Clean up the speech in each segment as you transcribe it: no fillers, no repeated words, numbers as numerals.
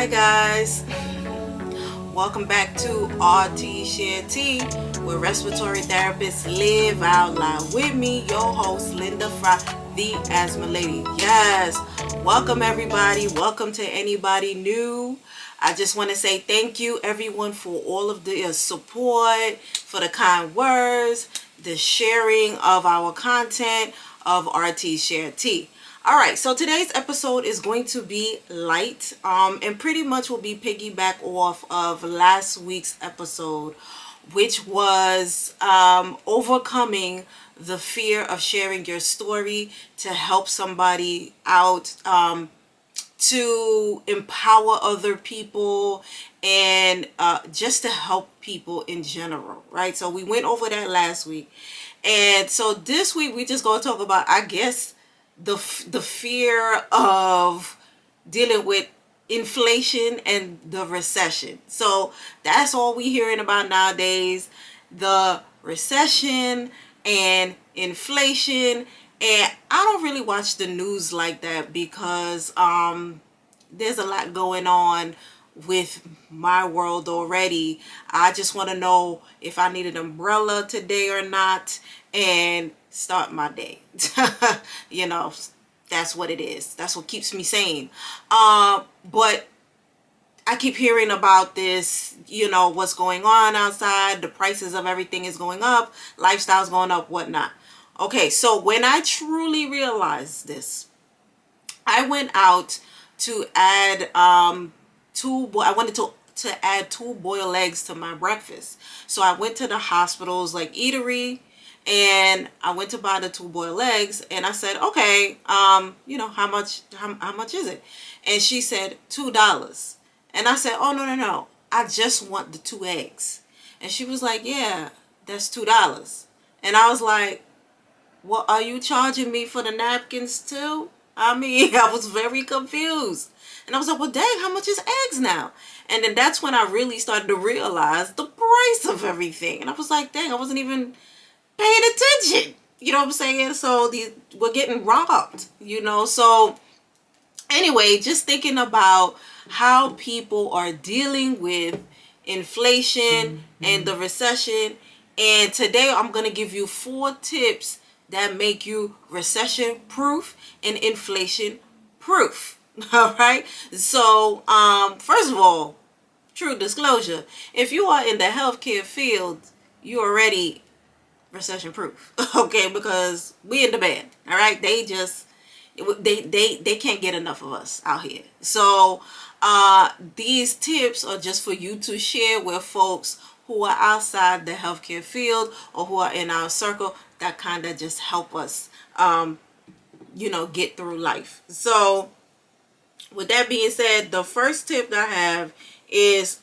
Hi guys, welcome back to Rts Share Tea, where respiratory therapists live out loud. With me, your host Linda Fry, the Asthma Lady. Yes, welcome everybody. Welcome to anybody new. I just want to say thank you everyone for all of the support, for the kind words, the sharing of our content of Rts Share Tea. All right, so today's episode is going to be light, and pretty much will be piggyback off of last week's episode, which was overcoming the fear of sharing your story to help somebody out, to empower other people, and just to help people in general, right? So we went over that last week, and so this week we just going to talk about, I guess, the fear of dealing with inflation and the recession. So that's all we hearing about nowadays, the recession and inflation. And I don't really watch the news like that because there's a lot going on with my world already. I just want to know if I need an umbrella today or not and start my day. You know, that's what it is. That's what keeps me sane. But I keep hearing about this, you know, what's going on outside. The prices of everything is going up. Lifestyle's going up, whatnot. Okay, so when I truly realized this, I went out to add I wanted to add 2 boiled eggs to my breakfast. So I went to the hospital's like eatery, and I went to buy the 2 boiled eggs, and I said, okay, you know, how much is it? And she said $2. And I said, oh, no, I just want the 2 eggs. And she was like, yeah, that's $2. And I was like, well, are you charging me for the napkins too? I mean, I was very confused. And I was like, well, dang, how much is eggs now? And then that's when I really started to realize the price of everything. And I was like, dang, I wasn't even paying attention. You know what I'm saying? So we're getting robbed, you know? So anyway, just thinking about how people are dealing with inflation and the recession. And today I'm going to give you 4 tips that make you recession proof and inflation proof. All right. So, first of all, true disclosure, if you are in the healthcare field, you're already recession proof. Okay. Because we in the band. All right. They can't get enough of us out here. So, these tips are just for you to share with folks who are outside the healthcare field or who are in our circle that kind of just help us, you know, get through life. So with that being said, the first tip that I have is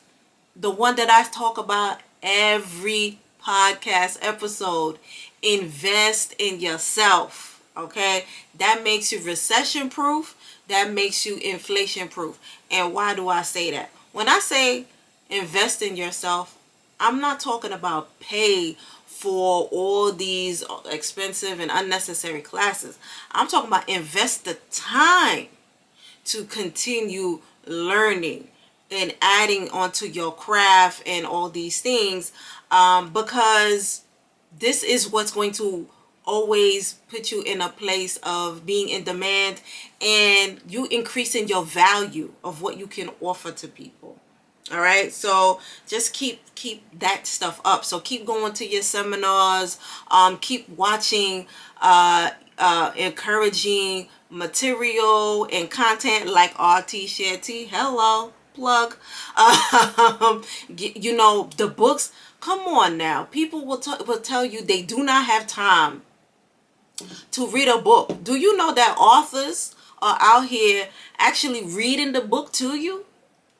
the one that I talk about every podcast episode. Invest in yourself. Okay. That makes you recession proof. That makes you inflation proof. And why do I say that? When I say invest in yourself, I'm not talking about pay for all these expensive and unnecessary classes. I'm talking about invest the time to continue learning and adding onto your craft and all these things, because this is what's going to always put you in a place of being in demand, and you increasing your value of what you can offer to people. All right, so just keep that stuff up. So keep going to your seminars, keep watching encouraging material and content like Rts Share Tea. Hello, plug. You know, the books. Come on now, people will tell you they do not have time to read a book. Do you know that authors are out here actually reading the book to you?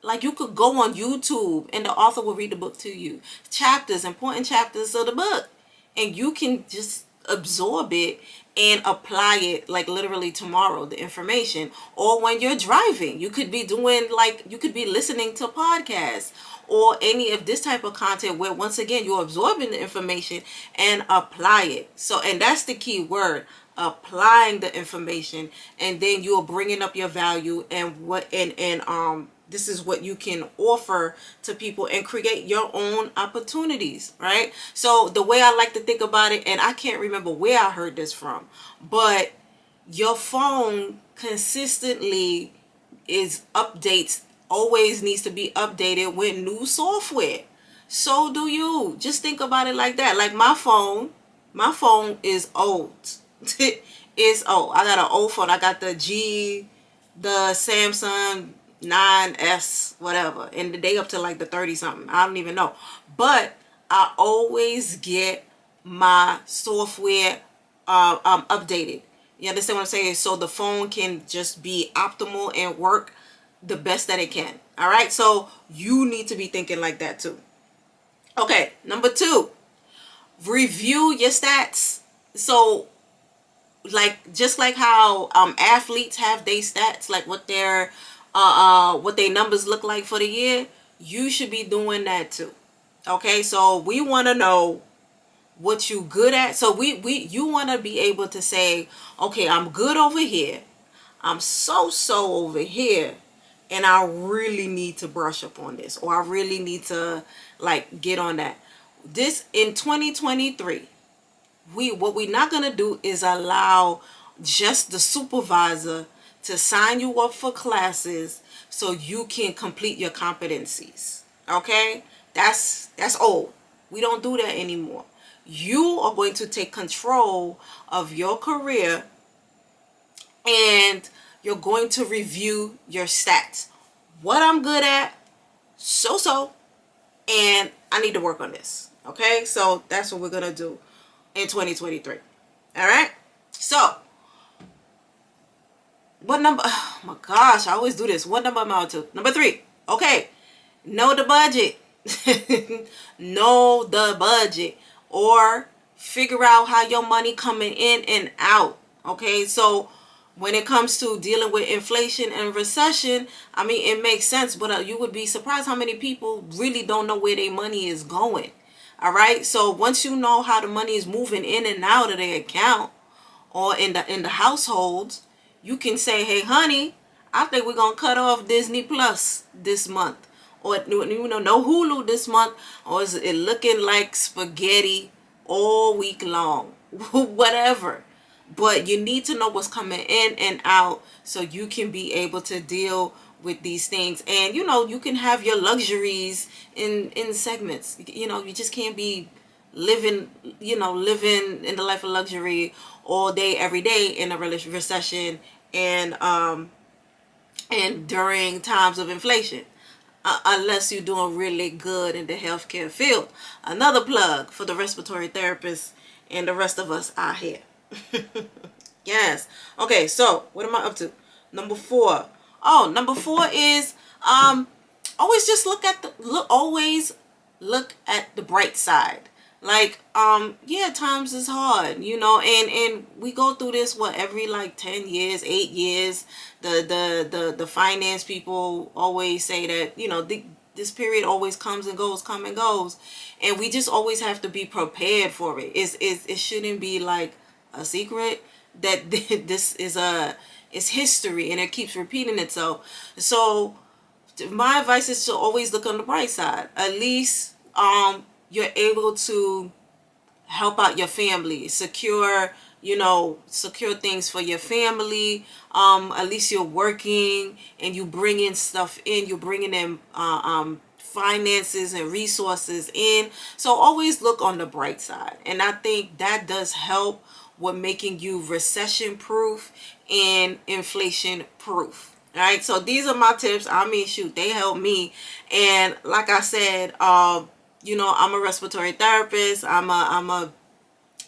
Like, you could go on YouTube and the author will read the book to you. Chapters, important chapters of the book. And you can just absorb it and apply it like literally tomorrow, the information. Or when you're driving, you could be doing you could be listening to podcasts or any of this type of content where once again you're absorbing the information and apply it. So, and that's the key word, applying the information, and then you're bringing up your value and this is what you can offer to people and create your own opportunities, right? So the way I like to think about it, and I can't remember where I heard this from, but your phone consistently always needs to be updated with new software. So do you. Just think about it like that. Like my phone is old. It's old. I got an old phone. I got the Samsung 9S, whatever. And they up to like the 30 something. I don't even know. But I always get my software updated. You understand what I'm saying? So the phone can just be optimal and work the best that it can. All right. So you need to be thinking like that too. Okay. Number 2, review your stats. So just like how athletes have their stats, like what their numbers look like for the year, you should be doing that too. Okay. So we want to know what you good at. So you want to be able to say, okay, I'm good over here, I'm so over here, and I really need to brush up on this, or I really need to like get on that. This in 2023, what we're not gonna do is allow just the supervisor to sign you up for classes so you can complete your competencies. Okay, that's old. We don't do that anymore. You are going to take control of your career, and you're going to review your stats. What I'm good at, and I need to work on this. Okay, so that's what we're gonna do in 2023. All right. So, what number? Oh my gosh, I always do this. What number am I on to? Number 3. Okay, know the budget. Know the budget, or figure out how your money coming in and out. Okay, so when it comes to dealing with inflation and recession, I mean, it makes sense, but you would be surprised how many people really don't know where their money is going. All right, so once you know how the money is moving in and out of their account or in the households, you can say, hey honey, I think we're gonna cut off Disney Plus this month, or no Hulu this month, or is it looking like spaghetti all week long? Whatever. But you need to know what's coming in and out so you can be able to deal with these things. And you can have your luxuries in segments. You just can't be living in the life of luxury all day every day in a recession and during times of inflation, unless you're doing really good in the healthcare field. Another plug for the respiratory therapists and the rest of us out here. Yes. Okay, so what am I up to? Number 4. Oh, number 4 is always just always look at the bright side. Like times is hard, and we go through this every like 10 years, 8 years. The finance people always say that this period always comes and goes, and we just always have to be prepared for it. It shouldn't be like a secret that this is history and it keeps repeating itself. So my advice is to always look on the bright side. At least you're able to help out your family, secure things for your family. At least you're working and you bringing stuff in. You're bringing in finances and resources in. So always look on the bright side. And I think that does help with making you recession proof and inflation proof. All right. So these are my tips. I mean, shoot, they help me. And like I said, I'm a respiratory therapist. I'm a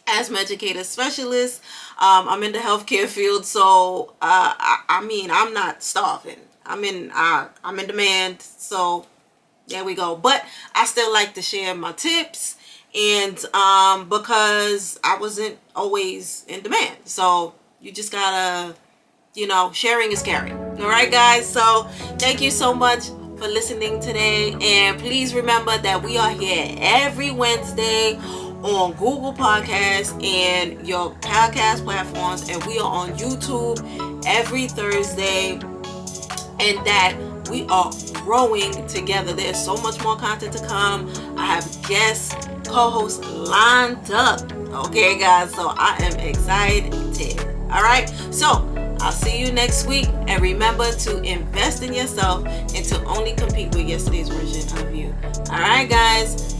asthma educator specialist. I'm in the healthcare field. So, I'm not starving. I'm in demand. So there we go. But I still like to share my tips, and because I wasn't always in demand. So you just gotta, sharing is caring. All right, guys. So thank you so much for listening today, and please remember that we are here every Wednesday on Google Podcasts and your podcast platforms, and we are on YouTube every Thursday, and that we are growing together. There's so much more content to come. I have guests, co-hosts lined up. Okay, guys, so I am excited. All right, so I'll see you next week, and remember to invest in yourself and to only compete with yesterday's version of you. All right, guys,